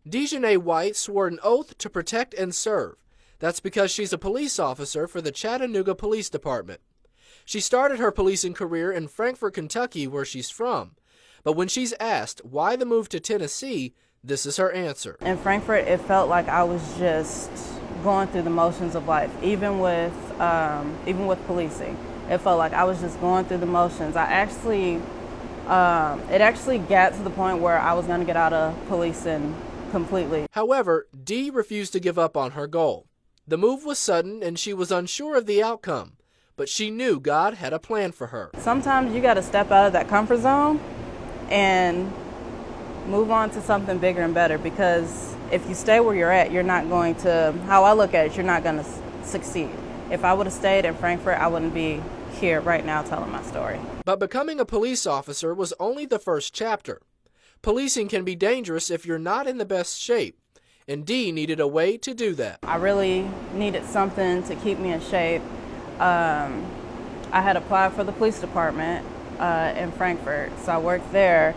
Dejanay White swore an oath to protect and serve. That's because she's a police officer for the Chattanooga Police Department. She started her policing career in Frankfort, Kentucky, where she's from. But when she's asked why the move to Tennessee, this is her answer. In Frankfort, it felt like I was just going through the motions of life, even with policing. It felt like I was just going through the motions. It actually got to the point where I was going to get out of policing completely. However, Dee refused to give up on her goal. The move was sudden and she was unsure of the outcome, but she knew God had a plan for her. Sometimes you got to step out of that comfort zone and move on to something bigger and better, because if you stay where you're at, you're not going to, how I look at it, you're not going to succeed. If I would have stayed in Frankfort, I wouldn't be here right now telling my story. But becoming a police officer was only the first chapter. Policing can be dangerous if you're not in the best shape, and Dee needed a way to do that. I really needed something to keep me in shape. I had applied for the police department in Frankfort, so I worked there.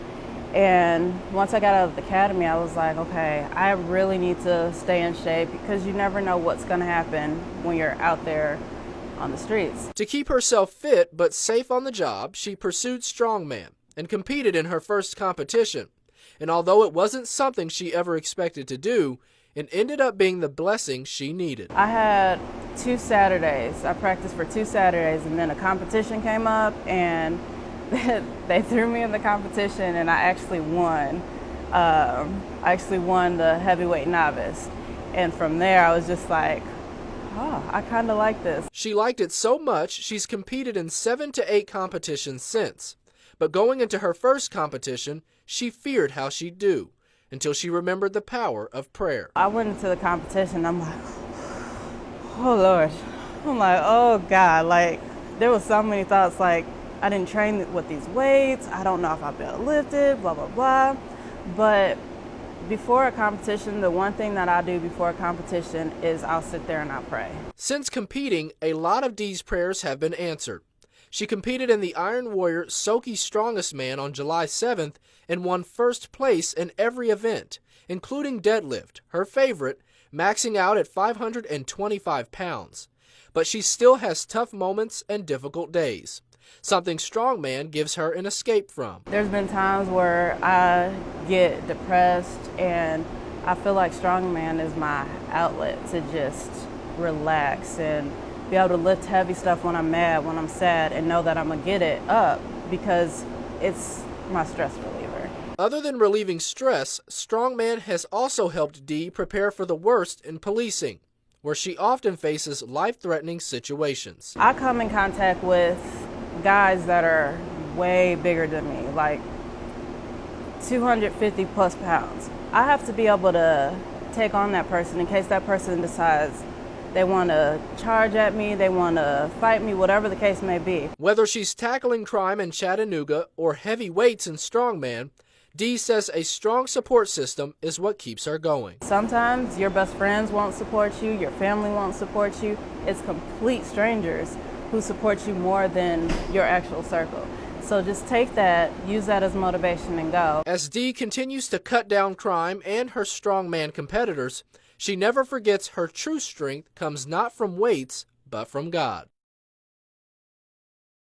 And once I got out of the academy, I was like, okay, I really need to stay in shape, because you never know what's going to happen when you're out there on the streets. To keep herself fit but safe on the job, she pursued Strongman and competed in her first competition. And although it wasn't something she ever expected to do, it ended up being the blessing she needed. I had 2 Saturdays. I practiced for 2 Saturdays, and then a competition came up, and they threw me in the competition, and I actually won. I actually won the heavyweight novice. And from there, I was just like, oh, I kind of like this. She liked it so much, she's competed in 7 to 8 competitions since. But going into her first competition, she feared how she'd do, until she remembered the power of prayer. I went into the competition, I'm like, oh Lord. I'm like, oh God. Like, there was so many thoughts, like, I didn't train with these weights, I don't know if I'll be able to lift it, blah, blah, blah. But before a competition, the one thing that I do before a competition is I'll sit there and I'll pray. Since competing, a lot of Dee's prayers have been answered. She competed in the Iron Warrior Soki Strongest Man on July 7th and won first place in every event, including deadlift, her favorite, maxing out at 525 pounds. But she still has tough moments and difficult days, something Strongman gives her an escape from. There's been times where I get depressed, and I feel like Strongman is my outlet to just relax and be able to lift heavy stuff when I'm mad, when I'm sad, and know that I'm going to get it up, because it's my stress reliever. Other than relieving stress, Strongman has also helped Dee prepare for the worst in policing, where she often faces life-threatening situations. I come in contact with guys that are way bigger than me, like 250 plus pounds. I have to be able to take on that person in case that person decides they want to charge at me, they want to fight me, whatever the case may be. Whether she's tackling crime in Chattanooga or heavy weights in Strongman, Dee says a strong support system is what keeps her going. Sometimes your best friends won't support you, your family won't support you. It's complete strangers who support you more than your actual circle. So just take that, use that as motivation, and go. As Dee continues to cut down crime and her Strongman competitors, she never forgets her true strength comes not from weights, but from God.